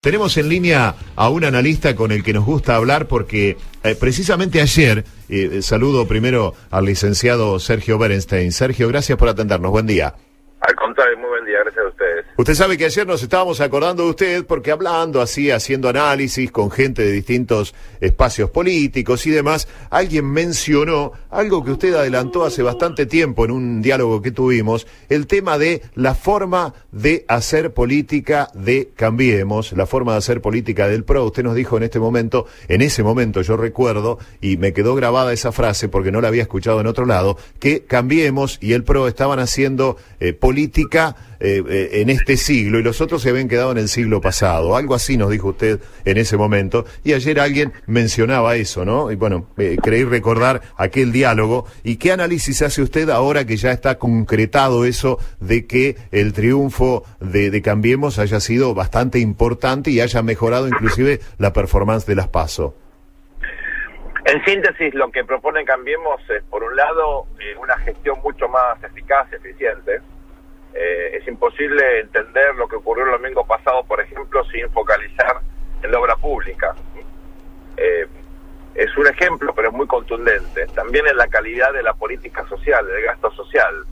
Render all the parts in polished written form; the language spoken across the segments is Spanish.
Tenemos en línea a un analista con el que nos gusta hablar porque precisamente ayer, saludo primero al licenciado Sergio Berenstein. Sergio, gracias por atendernos, buen día. Al contrario, muy buen día, gracias a ustedes. Usted sabe que ayer nos estábamos acordando de usted porque hablando así, haciendo análisis con gente de distintos espacios políticos y demás, alguien mencionó algo que usted adelantó hace bastante tiempo en un diálogo que tuvimos, el tema de la forma de hacer política de Cambiemos, la forma de hacer política del PRO. Usted nos dijo en ese momento yo recuerdo, y me quedó grabada esa frase porque no la había escuchado en otro lado, que Cambiemos y el PRO estaban haciendo política en este siglo y los otros se habían quedado en el siglo pasado. Algo así nos dijo usted en ese momento y ayer alguien mencionaba eso, ¿no? Y bueno, creí recordar aquel diálogo. ¿Y qué análisis hace usted ahora que ya está concretado eso de que el triunfo de Cambiemos haya sido bastante importante y haya mejorado inclusive la performance de las PASO? En síntesis, lo que propone Cambiemos es, por un lado, una gestión mucho más eficaz, eficiente. Es imposible entender lo que ocurrió el domingo pasado, por ejemplo, sin focalizar en la obra pública. Es un ejemplo, pero es muy contundente. También en la calidad de la política social, del gasto social.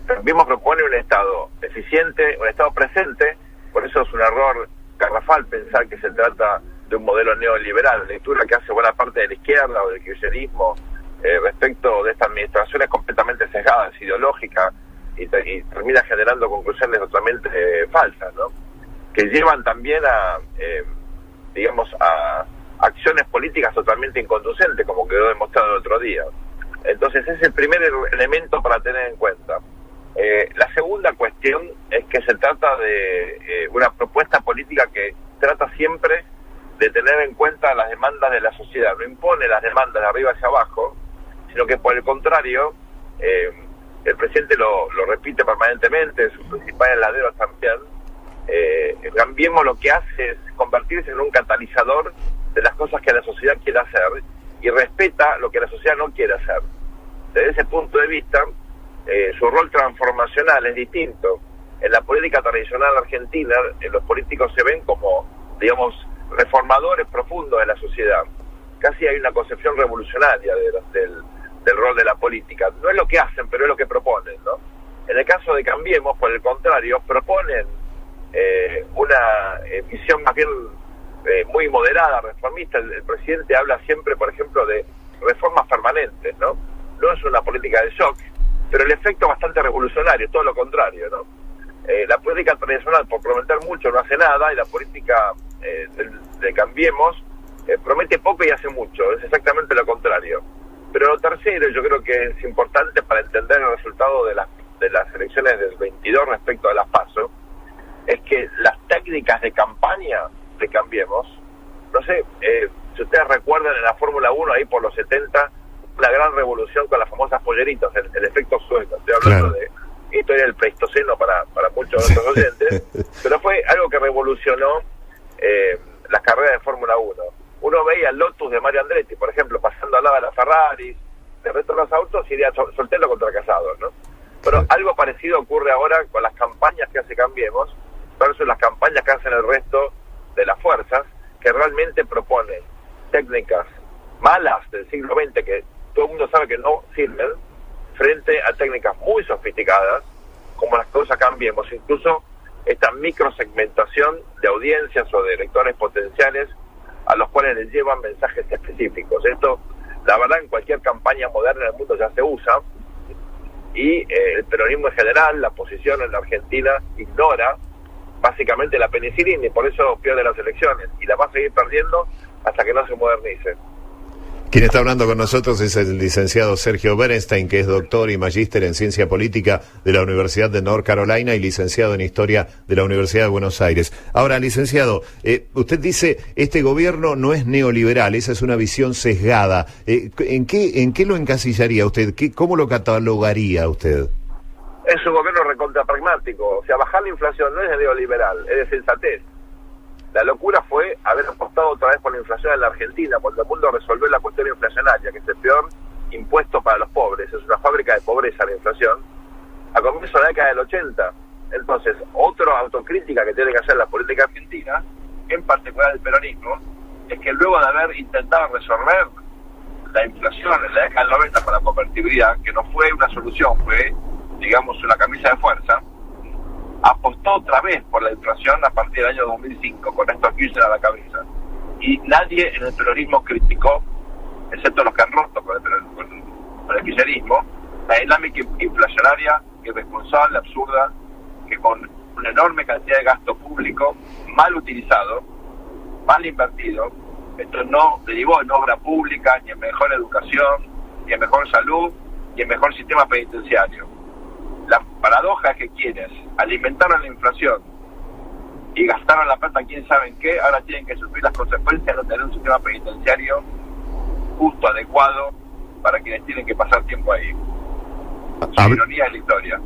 Cambiemos propone un Estado eficiente, un Estado presente, por eso es un error garrafal pensar que se trata de un modelo neoliberal, lectura que hace buena parte de la izquierda o del kirchnerismo respecto de esta administración es completamente sesgada, es ideológica, y termina generando conclusiones totalmente falsas, ¿no? Que llevan también a acciones políticas totalmente inconducentes, como quedó demostrado el otro día. Entonces ese es el primer elemento para tener en cuenta. La segunda cuestión es que se trata de una propuesta política que trata siempre de tener en cuenta las demandas de la sociedad, no impone las demandas de arriba hacia abajo, sino que por el contrario, el presidente lo repite permanentemente, sus principales laderos también. Cambiemos lo que hace es convertirse en un catalizador de las cosas que la sociedad quiere hacer y respeta lo que la sociedad no quiere hacer. Desde ese punto de vista, su rol transformacional es distinto. En la política tradicional argentina, los políticos se ven como, digamos, reformadores profundos de la sociedad. Casi hay una concepción revolucionaria del rol de la política. No es lo que hacen, pero es lo que proponen, ¿no? En el caso de Cambiemos, por el contrario, proponen una visión más bien muy moderada, reformista. El presidente habla siempre, por ejemplo, de reformas permanentes, ¿no? No es una política de shock, pero el efecto es bastante revolucionario, todo lo contrario, ¿no? La política tradicional, por prometer mucho, no hace nada, y la política de Cambiemos promete poco y hace mucho, es exactamente lo contrario. Pero lo tercero, yo creo que es importante para entender el resultado de las elecciones del 22 respecto a las PASO, es que las técnicas de campaña de Cambiemos, no sé, si ustedes recuerdan en la Fórmula 1, ahí por los 70, una gran revolución con las famosas polleritas, el efecto sueco. Estoy hablando de historia del Pleistoceno para muchos de nuestros oyentes, pero fue algo que revolucionó las carreras de Fórmula 1. Uno veía el Lotus de Mario Andretti, por ejemplo, pasando al lado de la Ferrari, del resto de los autos, iría soltero contra casados, ¿no? Pero algo parecido ocurre ahora con las campañas que hace Cambiemos versus las campañas que hacen el resto de las fuerzas, que realmente proponen técnicas malas del siglo XX, que todo el mundo sabe que no sirven, frente a técnicas muy sofisticadas, como las que usa Cambiemos, incluso esta microsegmentación de audiencias o de electores potenciales a los cuales les llevan mensajes específicos. Esto, la verdad, en cualquier campaña moderna del mundo ya se usa, y el peronismo en general, la oposición en la Argentina, ignora básicamente la penicilina y por eso pierde las elecciones, y la va a seguir perdiendo hasta que no se modernice. Quien está hablando con nosotros es el licenciado Sergio Berenstein, que es doctor y magíster en Ciencia Política de la Universidad de North Carolina y licenciado en Historia de la Universidad de Buenos Aires. Ahora, licenciado, usted dice, este gobierno no es neoliberal, esa es una visión sesgada. ¿En qué lo encasillaría usted? ¿Cómo lo catalogaría usted? Es un gobierno recontra pragmático, o sea, bajar la inflación no es de neoliberal, es de sensatez. La locura fue haber apostado otra vez por la inflación en la Argentina, cuando el mundo resolvió la cuestión inflacionaria, que es el peor impuesto para los pobres, es una fábrica de pobreza la inflación, a comienzo de la década del 80. Entonces, otra autocrítica que tiene que hacer la política argentina en particular el peronismo, es que luego de haber intentado resolver la inflación en la década del 90 con la convertibilidad, que no fue una solución, fue, digamos, una camisa de fuerza, apostó otra vez por la inflación a partir del año 2005, con Néstor Kirchner a la cabeza. Y nadie en el peronismo criticó, excepto los que han roto con el kirchnerismo, la dinámica inflacionaria irresponsable, absurda, que con una enorme cantidad de gasto público mal utilizado, mal invertido, esto no derivó en obra pública, ni en mejor educación, ni en mejor salud, ni en mejor sistema penitenciario. La paradoja es que quienes alimentaron la inflación y gastaron la plata quién sabe en qué, ahora tienen que sufrir las consecuencias de no tener un sistema penitenciario justo, adecuado, para quienes tienen que pasar tiempo ahí. Su ironía es la historia.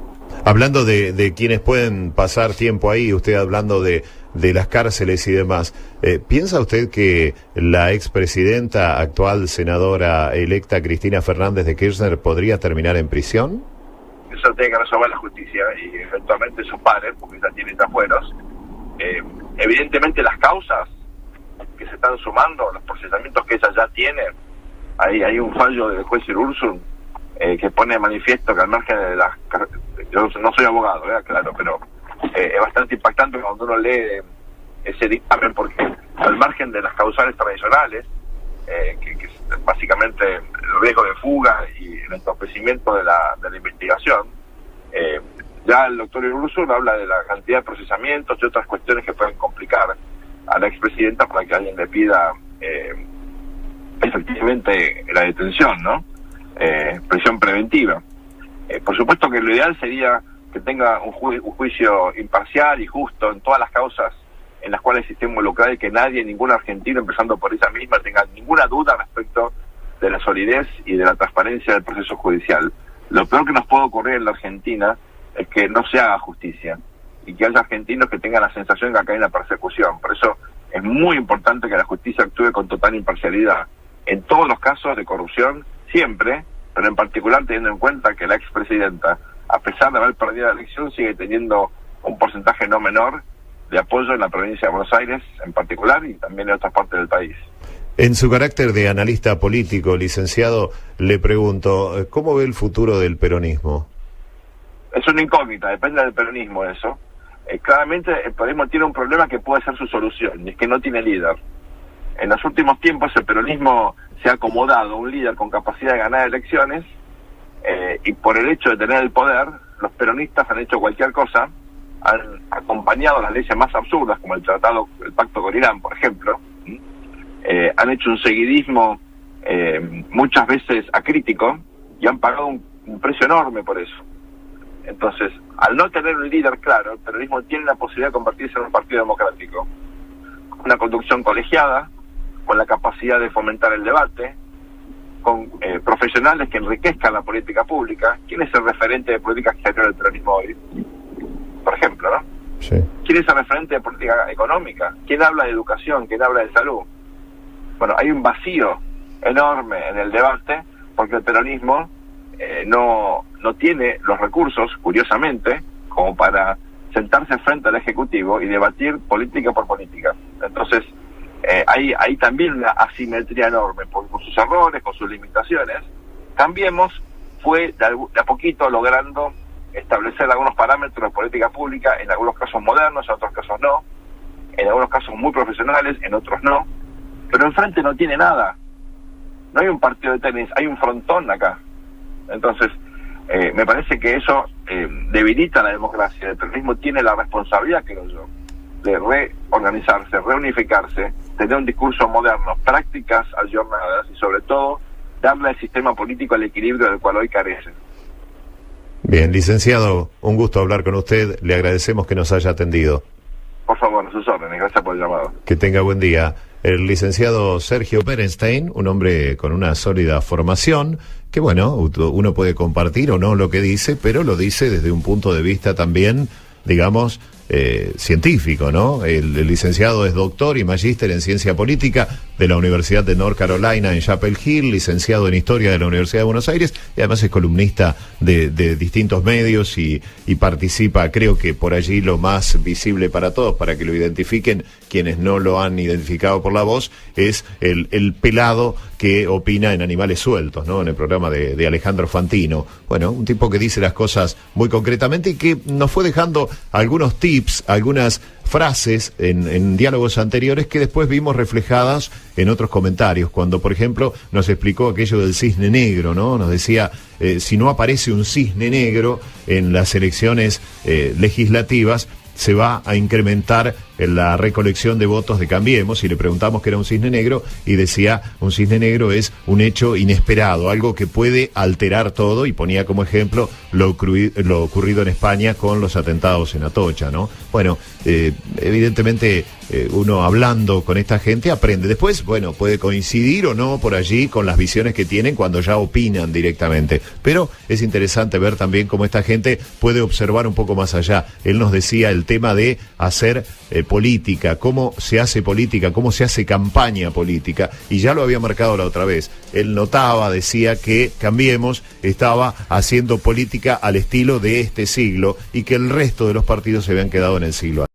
Hablando de quienes pueden pasar tiempo ahí, usted hablando de las cárceles y demás, ¿piensa usted que la expresidenta, actual senadora electa Cristina Fernández de Kirchner podría terminar en prisión? Eso tiene que resolver la justicia y eventualmente sus pares, porque ya tienen afueros. Evidentemente las causas que se están sumando, los procesamientos que ella ya tiene, hay un fallo del juez Irursun que pone de manifiesto que al margen de las... Yo no soy abogado, claro, pero es bastante impactante cuando uno lee ese dictamen, porque al margen de las causales tradicionales, que es básicamente el riesgo de fuga y el entorpecimiento de la investigación, ya el doctor Irursun habla de la cantidad de procesamientos y otras cuestiones que pueden complicar a la expresidenta para que alguien le pida efectivamente la detención, ¿no? Prisión preventiva. Por supuesto que lo ideal sería que tenga un juicio imparcial y justo en todas las causas en las cuales esté involucrada y que nadie, ningún argentino, empezando por ella misma, tenga ninguna duda respecto de la solidez y de la transparencia del proceso judicial. Lo peor que nos puede ocurrir en la Argentina es que no se haga justicia y que haya argentinos que tengan la sensación de que acá hay una persecución. Por eso es muy importante que la justicia actúe con total imparcialidad en todos los casos de corrupción, siempre, pero en particular teniendo en cuenta que la expresidenta, a pesar de haber perdido la elección, sigue teniendo un porcentaje no menor de apoyo en la provincia de Buenos Aires en particular y también en otras partes del país. En su carácter de analista político, licenciado, le pregunto, ¿cómo ve el futuro del peronismo? Es una incógnita, depende del peronismo eso. Claramente el peronismo tiene un problema que puede ser su solución, y es que no tiene líder. En los últimos tiempos el peronismo se ha acomodado a un líder con capacidad de ganar elecciones, y por el hecho de tener el poder, los peronistas han hecho cualquier cosa, han acompañado las leyes más absurdas, como el pacto con Irán, por ejemplo, han hecho un seguidismo muchas veces acrítico y han pagado un precio enorme por eso. Entonces, al no tener un líder claro, el peronismo tiene la posibilidad de convertirse en un partido democrático, con una conducción colegiada, con la capacidad de fomentar el debate, con profesionales que enriquezcan la política pública. ¿Quién es el referente de política exterior del peronismo hoy? Por ejemplo, ¿no? Sí. ¿Quién es el referente de política económica? ¿Quién habla de educación? ¿Quién habla de salud? Bueno, hay un vacío enorme en el debate porque el peronismo no tiene los recursos, curiosamente, como para sentarse frente al Ejecutivo y debatir política por política. Entonces, hay también una asimetría enorme con sus errores, con sus limitaciones. Cambiemos fue de a poquito logrando establecer algunos parámetros de política pública, en algunos casos modernos, en otros casos no, en algunos casos muy profesionales, en otros no, pero enfrente no tiene nada. No hay un partido de tenis, hay un frontón acá. Entonces, me parece que eso debilita la democracia. El peronismo tiene la responsabilidad, creo yo, de reorganizarse, reunificarse, tener un discurso moderno, prácticas ayornadas y sobre todo darle al sistema político el equilibrio del cual hoy carece. Bien, licenciado, un gusto hablar con usted, le agradecemos que nos haya atendido. Por favor, a sus órdenes, gracias por el llamado. Que tenga buen día. El licenciado Sergio Berenstein, un hombre con una sólida formación, que bueno, uno puede compartir o no lo que dice, pero lo dice desde un punto de vista también, digamos, científico, ¿no? El licenciado es doctor y magíster en ciencia política de la Universidad de North Carolina en Chapel Hill, licenciado en historia de la Universidad de Buenos Aires, y además es columnista de distintos medios y participa, creo que por allí lo más visible para todos, para que lo identifiquen quienes no lo han identificado por la voz, es el pelado que opina en Animales Sueltos, ¿no? En el programa de Alejandro Fantino. Bueno, un tipo que dice las cosas muy concretamente y que nos fue dejando algunos tips, algunas frases en diálogos anteriores que después vimos reflejadas en otros comentarios, cuando por ejemplo nos explicó aquello del cisne negro, ¿no? Nos decía, si no aparece un cisne negro en las elecciones legislativas, se va a incrementar la recolección de votos de Cambiemos, y le preguntamos qué era un cisne negro, y decía, un cisne negro es un hecho inesperado, algo que puede alterar todo, y ponía como ejemplo lo ocurrido en España con los atentados en Atocha, ¿no? Bueno, evidentemente uno hablando con esta gente aprende. Después, bueno, puede coincidir o no por allí con las visiones que tienen cuando ya opinan directamente, pero es interesante ver también cómo esta gente puede observar un poco más allá. Él nos decía el tema de hacer política, cómo se hace política, cómo se hace campaña política, y ya lo había marcado la otra vez. Él notaba, decía que Cambiemos estaba haciendo política al estilo de este siglo y que el resto de los partidos se habían quedado en el siglo